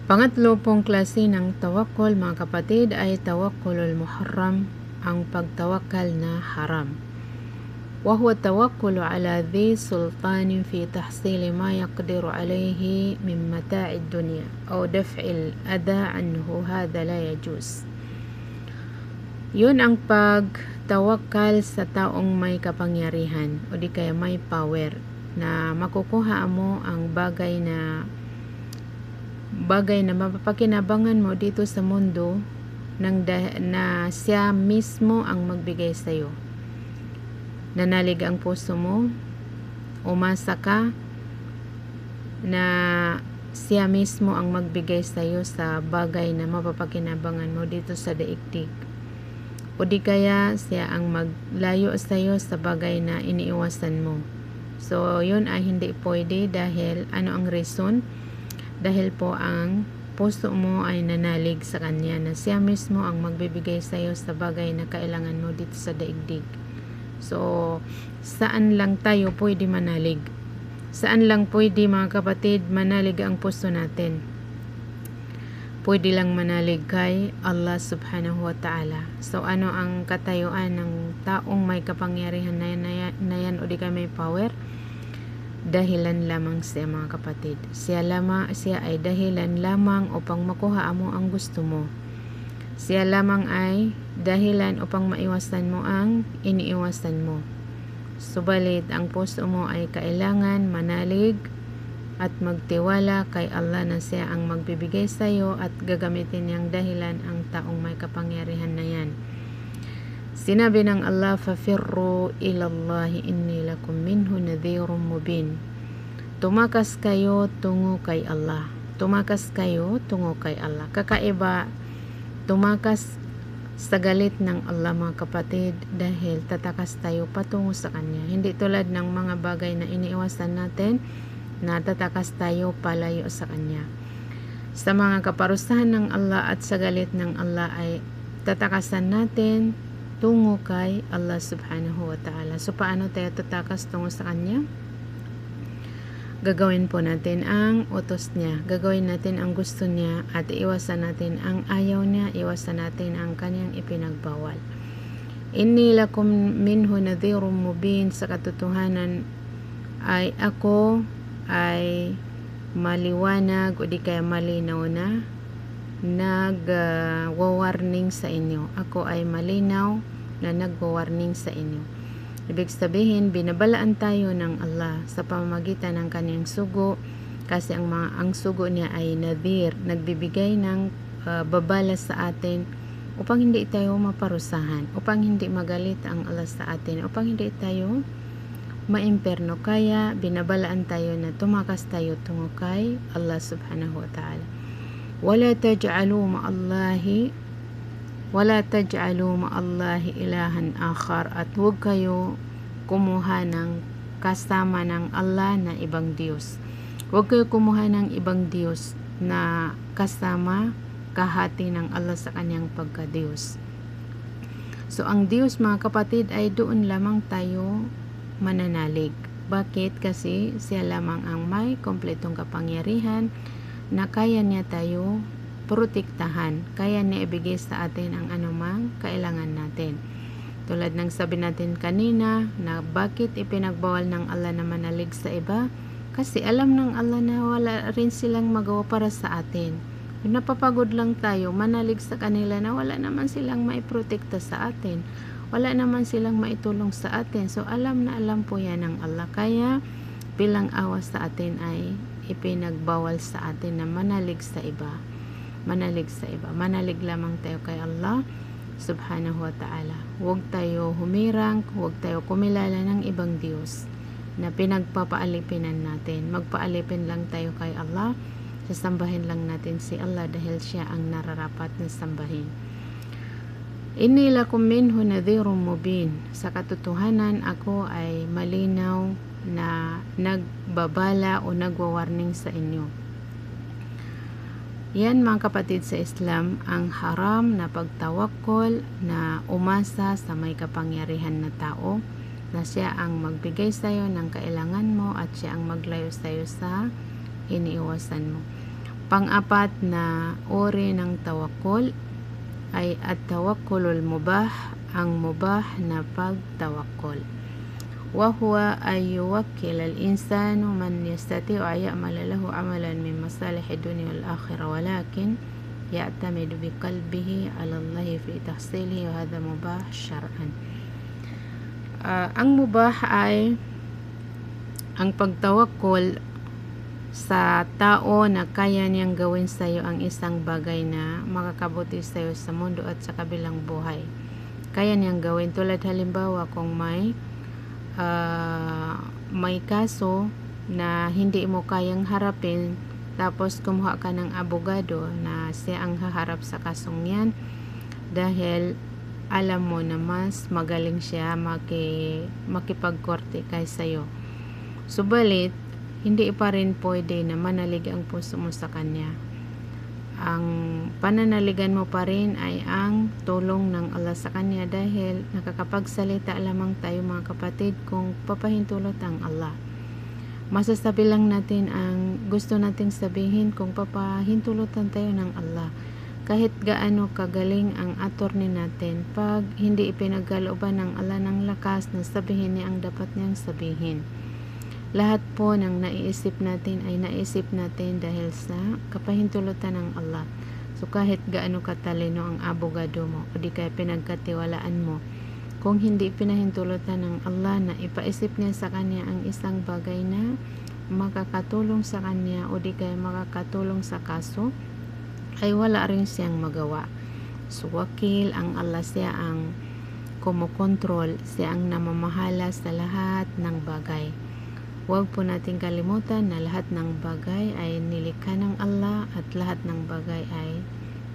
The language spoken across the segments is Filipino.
Pangatlo pong klase ng tawakkul mga kapatid ay tawakkulul muharram, ang pagtawakal na haram. وهو التوكل على ذي سلطان في تحصيل ما يقدر عليه من متاع الدنيا أو دفع الأذى عنه هذا لا يجوز. Yun ang pagtawakal sa taong may kapangyarihan o di kaya may power na makukuha mo ang bagay na mapapakinabangan mo dito sa mundo na siya mismo ang magbigay sa iyo. Nanalig ang puso mo, umasa ka na siya mismo ang magbigay sa iyo sa bagay na mapapakinabangan mo dito sa daigdig. O di kaya siya ang maglayo sa iyo sa bagay na iniiwasan mo. So, yun ay hindi pwede dahil ano ang reason? Dahil po ang puso mo ay nanalig sa kanya na siya mismo ang magbibigay sa iyo sa bagay na kailangan mo dito sa daigdig. So, saan lang tayo pwede manalig? Saan lang pwede mga kapatid manalig ang puso natin? Pwede lang manalig kay Allah subhanahu wa ta'ala. So, ano ang katayuan ng taong may kapangyarihan na yan o di ka may power? Dahilan lamang siya mga kapatid. Siya ay dahilan lamang upang makuha mo ang gusto mo. Siya lamang ay dahilan upang maiwasan mo ang iniiwasan mo. Subalit ang puso mo ay kailangan manalig at magtiwala kay Allah na siya ang magbibigay sa iyo at gagamitin niyang dahilan ang taong may kapangyarihan na yan. Sinabi ng Allah, "Fafirru ilallahi inni lakum minhu nadhirun mubin." Tumakas kayo tungo kay Allah. Tumakas kayo tungo kay Allah. Kakaiba tumakas sa galit ng Allah mga kapatid dahil tatakas tayo patungo sa Kanya. Hindi tulad ng mga bagay na iniiwasan natin na tatakas tayo palayo sa Kanya. Sa mga kaparusahan ng Allah at sa galit ng Allah ay tatakasan natin tungo kay Allah subhanahu wa ta'ala. So paano tayo tatakas tungo sa Kanya? Gagawin po natin ang utos niya. Gagawin natin ang gusto niya at iwasan natin ang ayaw niya. Iwasan natin ang kanyang ipinagbawal. Inni lakum minhu nadhirun mubin. Sa katotohanan ay ako ay maliwanag o di kaya malinaw na nag-warning sa inyo. Ako ay malinaw na nag-warning sa inyo. Ibig sabihin, binabalaan tayo ng Allah sa pamamagitan ng kanyang sugo kasi ang sugo niya ay nadhir, nagbibigay ng babala sa atin upang hindi tayo maparusahan, upang hindi magalit ang Allah sa atin, upang hindi tayo maimperno. Kaya binabalaan tayo na tumakas tayo tungo kay Allah subhanahu wa ta'ala. Wala taj'alu ma'allahi ilahan akhar, at huwag kayo kumuha ng kasama ng Allah na ibang Diyos. Huwag kayo kumuha ng ibang Diyos na kasama kahati ng Allah sa kanyang pagka-Diyos. So ang Diyos mga kapatid ay doon lamang tayo mananalig. Bakit? Kasi siya lamang ang may kompletong kapangyarihan na kaya niya tayo protektahan, kaya niya ibigay sa atin ang anumang kailangan natin. Tulad ng sabi natin kanina na bakit ipinagbawal ng Allah na manalig sa iba? Kasi alam ng Allah na wala rin silang magawa para sa atin. Napapagod lang tayo manalig sa kanila na wala naman silang maiprotekta sa atin. Wala naman silang maitulong sa atin. So alam na alam po yan ng Allah. Kaya bilang awa sa atin ay ipinagbawal sa atin na manalig sa iba. Manalig lamang tayo kay Allah subhanahu wa ta'ala. Huwag tayo humirang, huwag tayo kumilala ng ibang Diyos na pinagpapaalipinan natin. Magpaalipin lang tayo kay Allah. Sasambahin lang natin si Allah dahil siya ang nararapat na sambahin. Inni lakum minhu nadhirun mubin. Sa katotohanan ako ay malinaw na nagbabala o nagwa-warning sa inyo. Yan mga kapatid sa Islam, ang haram na pagtawakkol na umasa sa may kapangyarihan na tao na siya ang magbigay sa iyo ng kailangan mo at siya ang maglayo sa iyo sa iniiwasan mo. Pang-apat na uri ng tawakkul ay at-tawakkulul mubah, ang mubah na pagtawakkul. Wa huwa ay yuwakkil al-insanu man yastati'u ay ya'mala lahu amalan min masalih ad-dunya wal akhirah walakin ya'tamidu bi qalbihi 'ala Allah fi tahsilihi wa hadha mubah syar'an. Ang mubah ay ang pagtawakkul sa tao na kaya niyang gawin sa iyo ang isang bagay na makakabuti sa iyo sa mundo at sa kabilang buhay. Kaya niyang gawin, tulad halimbawa kung may kaso na hindi mo kayang harapin, tapos kumuha ka ng abogado na siya ang haharap sa kasong yan dahil alam mo na mas magaling siya makipagkorte kaysa iyo. Subalit, hindi pa rin pwede na manalig ang puso mo sa kanya. Ang pananaligan mo pa rin ay ang tulong ng Allah sa kanya dahil nakakapagsalita lamang tayo mga kapatid kung papahintulot ang Allah. Masasabi lang natin ang gusto nating sabihin kung papahintulutan tayo ng Allah. Kahit gaano kagaling ang attorney natin, pag hindi ipinagkalooban ng Allah ng lakas na sabihin niya ang dapat niyang sabihin. Lahat po ng naiisip natin ay naisip natin dahil sa kapahintulutan ng Allah. So kahit gaano katalino ang abogado mo o di kaya pinagkatiwalaan mo, kung hindi pinahintulutan ng Allah na ipaisip niya sa kanya ang isang bagay na makakatulong sa kanya o di kaya makakatulong sa kaso, ay wala rin siyang magawa. So wakil ang Allah, siya ang kumokontrol, siya ang namamahala sa lahat ng bagay. Huwag po nating kalimutan na lahat ng bagay ay nilikha ng Allah at lahat ng bagay ay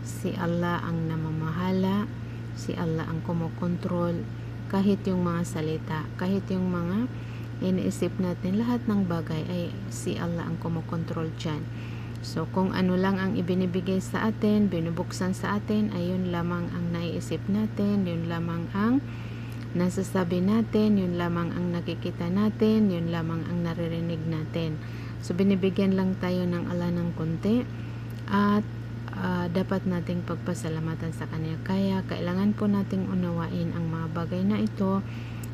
si Allah ang namamahala, si Allah ang kumokontrol. Kahit yung mga salita, kahit yung mga iniisip natin, lahat ng bagay ay si Allah ang kumokontrol dyan. So kung ano lang ang ibinibigay sa atin, binubuksan sa atin, ay yun lamang ang naiisip natin, yun lamang ang nasasabi natin, yun lamang ang nakikita natin, yun lamang ang naririnig natin. So binibigyan lang tayo ng Allah ng konti at dapat nating pagpasalamatan sa Kanya. Kaya kailangan po nating unawain ang mga bagay na ito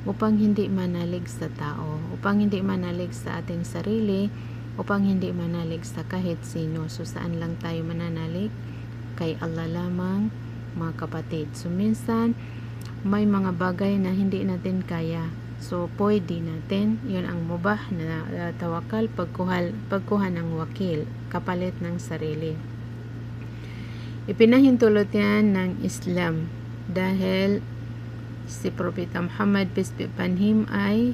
upang hindi manalig sa tao, upang hindi manalig sa ating sarili, upang hindi manalig sa kahit sino. So saan lang tayo mananalig? Kay Allah lamang mga kapatid. So minsan may mga bagay na hindi natin kaya. So, pwede natin, yun ang mubah na tawakal, pagkuha ng wakil, kapalit ng sarili. Ipinahintulot yan ng Islam dahil si Propeta Muhammad, peace be upon him, ay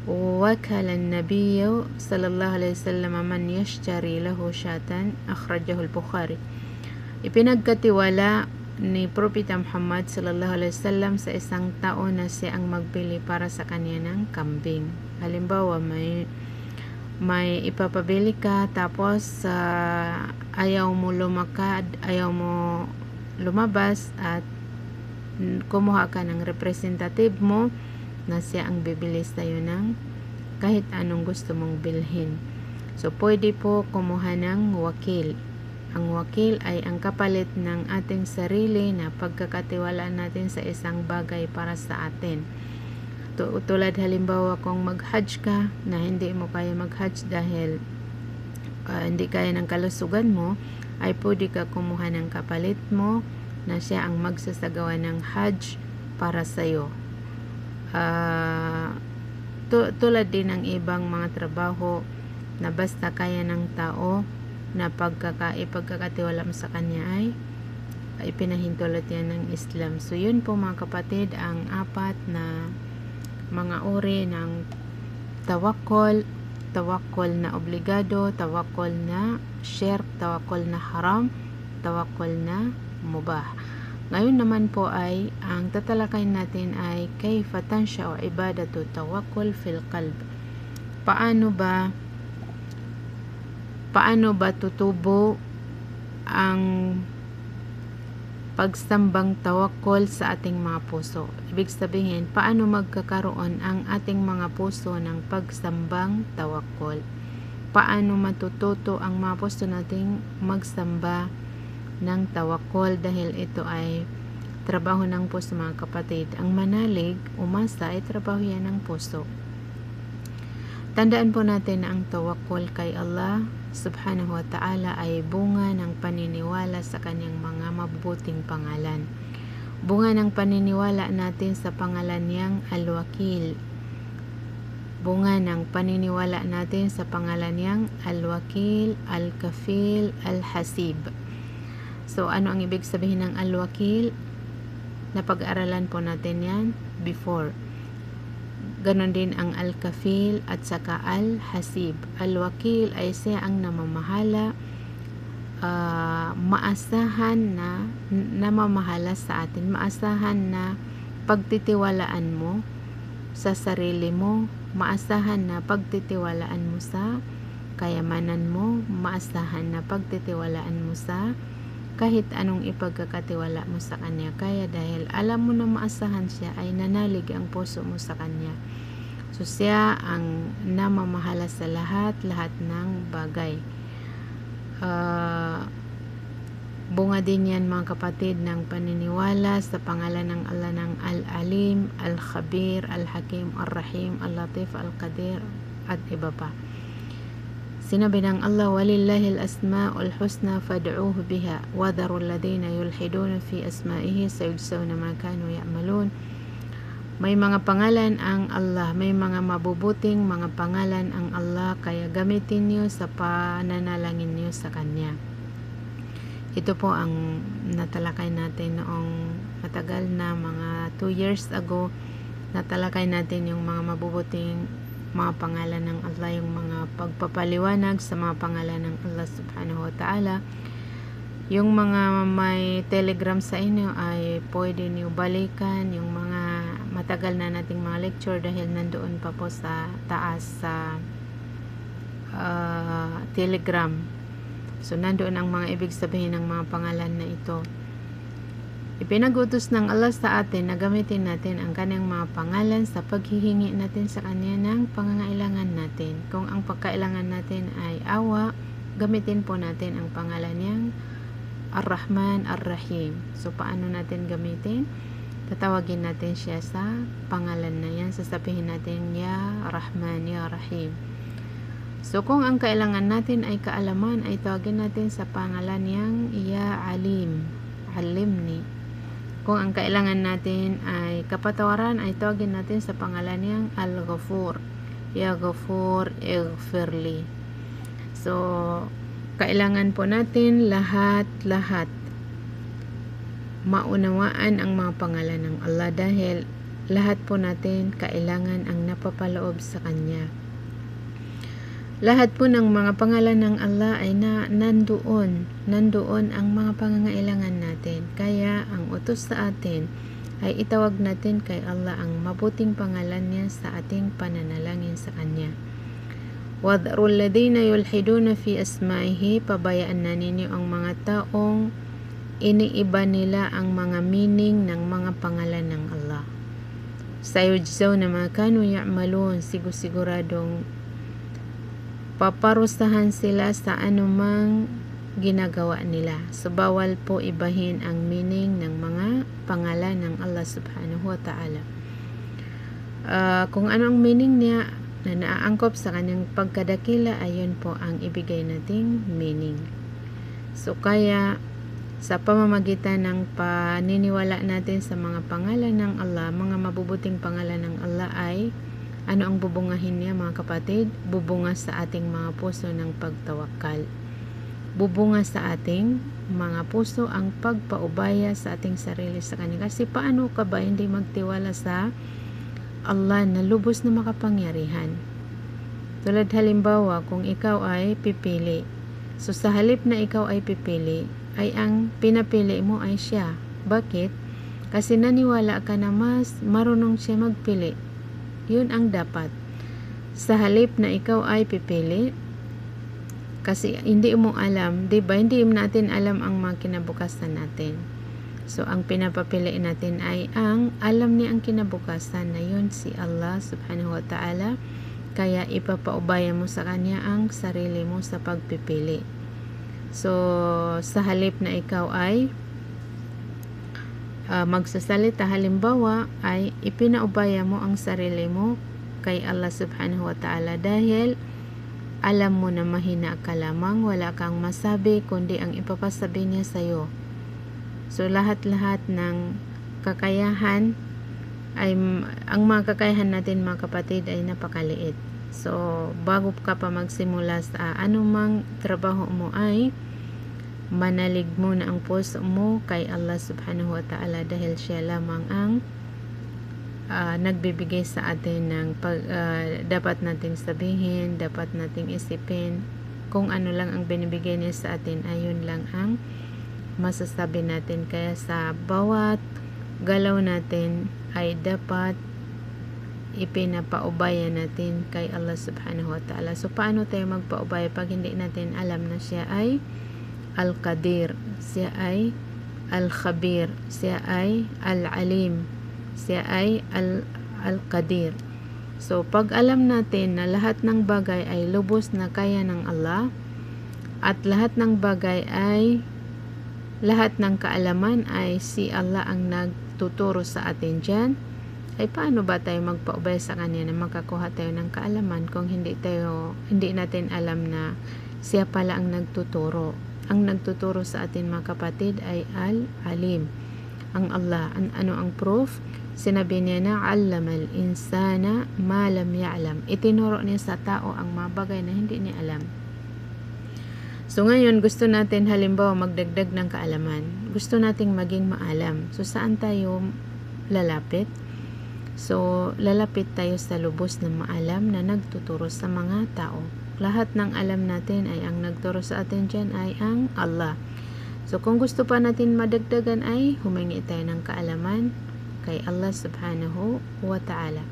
wakala an-nabiyyu sallallahu alaihi wasallam man yashtari lahu shatan, akhrajahu al-Bukhari. Ipinagkatiwala ni Propeta Muhammad sallallahu alaihi wasallam sa isang tao na siya ang magbili para sa kanya ng kambing. Halimbawa, may ipapabili ka tapos ayaw mo lumakad, ayaw mo lumabas at kumuha ka ng representative mo na siya ang bibili sa iyo ng kahit anong gusto mong bilhin. So pwede po kumuha ng wakil. Ang wakil ay ang kapalit ng ating sarili na pagkakatiwalaan natin sa isang bagay para sa atin. Tulad halimbawa kung mag-hajj ka na hindi mo kaya mag-hajj dahil hindi kaya ng kalusugan mo, ay pwede ka kumuha ng kapalit mo na siya ang magsasagawa ng hajj para sa iyo. Tulad din ng ibang mga trabaho na basta kaya ng tao na pagkakatiwala mo sa kanya ay pinahintulot yan ng Islam. So yun po mga kapatid ang apat na mga uri ng tawakkul na obligado, tawakkul na shirk, tawakkul na haram, tawakkul na mubah. Ngayon naman po ay ang tatalakayin natin ay kayfa tansha'u ibadatu tawakkul fil qalb. Paano ba tutubo ang pagsambang tawakkul sa ating mga puso? Ibig sabihin, paano magkakaroon ang ating mga puso ng pagsambang tawakkul? paano matututo ang mga puso nating magsamba ng tawakkol, dahil ito ay trabaho ng puso, mga kapatid. Ang manalig, umasa, ay trabaho yan ng puso. Tandaan po natin na ang tawakkol kay Allah subhanahu wa ta'ala ay bunga ng paniniwala sa kanyang mga mabubuting pangalan. Bunga ng paniniwala natin sa pangalan niyang Al-Wakil. Bunga ng paniniwala natin sa pangalan niyang Al-Wakil, Al-Kafil, Al-Hasib. So, ano ang ibig sabihin ng Al-Wakil? Napag-aralan po natin yan before. Ganon din ang Al-Kafil at saka Al-Hasib. Al-Wakil ay siya ang namamahala, maasahan na namamahala sa atin. Maasahan na pagtitiwalaan mo sa sarili mo. Maasahan na pagtitiwalaan mo sa kayamanan mo. Maasahan na pagtitiwalaan mo sa kahit anong ipagkakatiwala mo sa kanya. Kaya dahil alam mo na maasahan siya, ay nanalig ang puso mo sa kanya. So siya ang namamahala sa lahat ng bagay. Bunga din yan, mga kapatid, ng paniniwala sa pangalan ng Allah ng Al-Alim, Al-Khabir, Al-Hakim, Al-Rahim, Al-Latif, Al-Qadir at iba pa. Sinabi ng Allah, walillahil asma'ul husna fad'uuhu biha wa dharul ladina yulhiduna fi asma'ihi sayujzawna ma kanu ya'malun. May mga pangalan ang Allah, may mga mabubuting mga pangalan ang Allah, kaya gamitin niyo sa pananalangin niyo sa Kanya. Ito po ang natalakay natin noong matagal na, mga 2 years ago. Natalakay natin yung mga mabubuting mga pangalan ng Allah, yung mga pagpapaliwanag sa mga pangalan ng Allah subhanahu wa ta'ala. Yung mga may Telegram sa inyo ay pwede niyo balikan yung mga matagal na nating mga lecture, dahil nandoon pa po sa taas sa Telegram. So nandoon ang mga ibig sabihin ng mga pangalan na ito. Ipinag-utos ng Allah sa atin na gamitin natin ang kanyang mga pangalan sa paghihingi natin sa kanya ng pangangailangan natin. Kung ang pagkailangan natin ay awa, gamitin po natin ang pangalan niyang Ar-Rahman, Ar-Rahim. So paano natin gamitin? Tatawagin natin siya sa pangalan na yan. Sasabihin natin, Ya Rahman, Ya Rahim. So kung ang kailangan natin ay kaalaman, ay tawagin natin sa pangalan niyang Ya Alim, Alimni. Kung ang kailangan natin ay kapatawaran, ay tawagin natin sa pangalan niyang Al-Ghafur, Ya Ghafur, Ighfirli. So kailangan po natin lahat maunawaan ang mga pangalan ng Allah, dahil lahat po natin kailangan ang napapaloob sa Kanya. Lahat po ng mga pangalan ng Allah ay nandoon ang mga pangangailangan natin. Kaya ang utos sa atin ay itawag natin kay Allah ang mabuting pangalan niya sa ating pananalangin sa Kanya. Wadharul ladina yulhiduna fi asma'ihi, pabayaan na ninyo ang mga taong iniiba nila ang mga meaning ng mga pangalan ng Allah. Sayujzawna ma kanu ya'malun, siguradong paparusahan sila sa anumang ginagawa nila. So bawal po ibahin ang meaning ng mga pangalan ng Allah subhanahu wa ta'ala. Kung ano ang meaning niya na naaangkop sa kanyang pagkadakila, ayon po ang ibigay nating meaning. So kaya sa pamamagitan ng paniniwala natin sa mga pangalan ng Allah, mga mabubuting pangalan ng Allah, ay ano ang bubungahin niya, mga kapatid? Bubunga sa ating mga puso ng pagtawakkal. Bubunga sa ating mga puso ang pagpaubaya sa ating sarili sa Kanya. Kasi paano ka ba hindi magtiwala sa Allah na lubos na makapangyarihan? Tulad halimbawa, kung ikaw ay pipili. So sa halip na ikaw ay pipili, ay ang pinapili mo ay siya. Bakit? Kasi naniwala ka na mas marunong siya magpili. Yun ang dapat. Sa halip na ikaw ay pipili, kasi hindi mo alam, diba? Hindi natin alam ang mga kinabukasan natin. So ang pinapapili natin ay ang alam niya ang kinabukasan, na yun si Allah subhanahu wa ta'ala. kaya ipapaubaya mo sa Kanya ang sarili mo sa pagpipili. So, sa halip na ikaw ay magsasalita, halimbawa ay ipinaubaya mo ang sarili mo kay Allah subhanahu wa ta'ala dahil alam mo na mahina ka lamang, wala kang masabi kundi ang ipapasabi niya sa'yo. So lahat-lahat ng kakayahan ay, ang mga kakayahan natin mga kapatid ay napakaliit. So bago ka pa magsimula sa anumang trabaho mo ay manalig muna ang puso mo kay Allah subhanahu wa ta'ala dahil siya lamang ang nagbibigay sa atin ng dapat nating sabihin, dapat nating isipin. Kung ano lang ang binibigay niya sa atin, ayun lang ang masasabi natin. Kaya sa bawat galaw natin ay dapat ipinapaubaya natin kay Allah subhanahu wa ta'ala. So paano tayo magpaubaya pag hindi natin alam na siya ay Al-Qadir, siya ay Al-Khabir, siya ay Al-Alim, siya ay Al-Qadir. So pag alam natin na lahat ng bagay ay lubos na kaya ng Allah at lahat ng bagay ay lahat ng kaalaman ay si Allah ang nagtuturo sa atin dyan, ay paano ba tayo magpaubaya sa Kanya na makakuha tayo ng kaalaman kung hindi natin alam na siya pala ang nagtuturo. Ang nagtuturo sa atin mga kapatid ay Al-Alim, ang Allah. Ano ang proof? Sinabi niya na allamal insana ma lam ya'lam. Itinuro niya sa tao ang mga bagay na hindi niya alam. So ngayon gusto natin halimbawa magdagdag ng kaalaman. Gusto nating maging maalam. So saan tayo lalapit? So lalapit tayo sa lubos na maalam na nagtuturo sa mga tao. Lahat ng alam natin ay ang nagturo sa atin dyan ay ang Allah. So kung gusto pa natin madagdagan ay humingi tayo ng kaalaman kay Allah subhanahu wa ta'ala.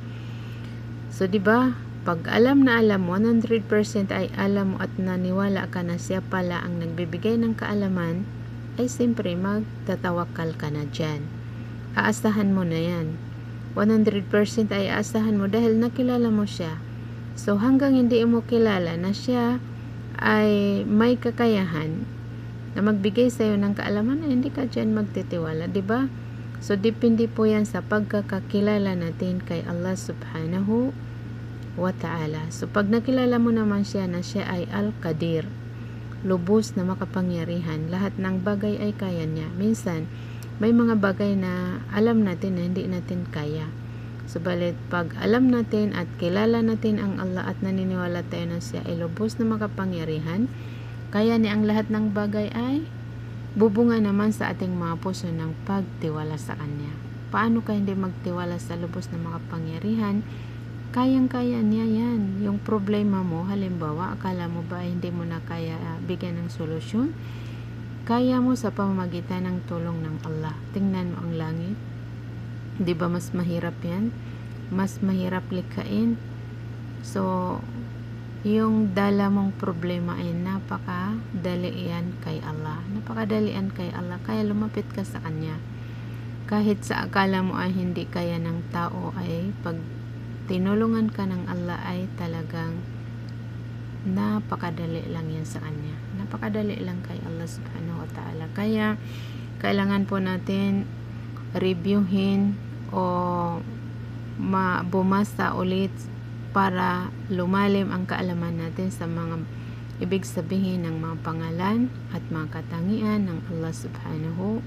So diba, pag alam na alam mo, 100% ay alam mo at naniwala ka na siya pala ang nagbibigay ng kaalaman, ay siyempre magtatawakal ka na dyan. Aasahan mo na yan. 100% ay aasahan mo dahil nakilala mo siya. So hanggang hindi mo kilala na siya ay may kakayahan na magbigay sa iyo ng kaalaman, ay hindi ka dyan magtitiwala, di ba? So depende po yan sa pagkakakilala natin kay Allah subhanahu wa ta'ala. So pag nakilala mo naman siya na siya ay Al-Qadir, lubos na makapangyarihan, lahat ng bagay ay kaya niya. Minsan may mga bagay na alam natin na hindi natin kaya. Subalit pag alam natin at kilala natin ang Allah at naniniwala tayo na siya ay lubos na makapangyarihan, kaya niya ang lahat ng bagay, ay bubunga naman sa ating mga puso ng pagtiwala sa Kanya. Paano ka hindi magtiwala sa lubos na makapangyarihan? Kayang-kaya niya yan. Yung problema mo, halimbawa, akala mo ba hindi mo na kaya bigyan ng solusyon? Kaya mo sa pamamagitan ng tulong ng Allah. Tingnan mo ang langit. Di ba mas mahirap yan? Mas mahirap likhain. So, yung dala mong problema ay napakadali yan kay Allah. Napakadali yan kay Allah. Kaya lumapit ka sa Kanya. Kahit sa akala mo ay hindi kaya ng tao, ay pag tinulungan ka ng Allah ay talagang napakadali lang yan sa Kanya. Napakadali lang kay Allah subhanahu wa ta'ala. Kaya kailangan po natin reviewin o bumasa ulit para lumalim ang kaalaman natin sa mga ibig sabihin ng mga pangalan at mga katangian ng Allah subhanahu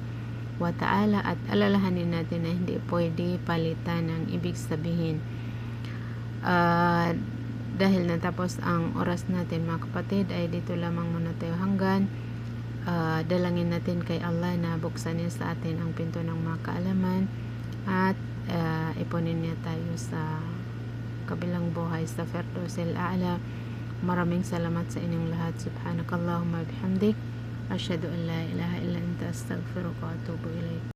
wa ta'ala, at alalahanin natin na hindi pwede palitan ng ibig sabihin. Dahil natapos ang oras natin mga kapatid, ay dito lamang muna tayo hanggan. Dalangin natin kay Allah na buksan niya sa atin ang pinto ng mga kaalaman at ipunin niya tayo sa kabilang buhay sa Firdausil A'la. Maraming salamat sa inyong lahat. Subhanakallahumma bihamdik, asyhadu an la ilaha illa anta, astaghfiruka wa atubu ilaik.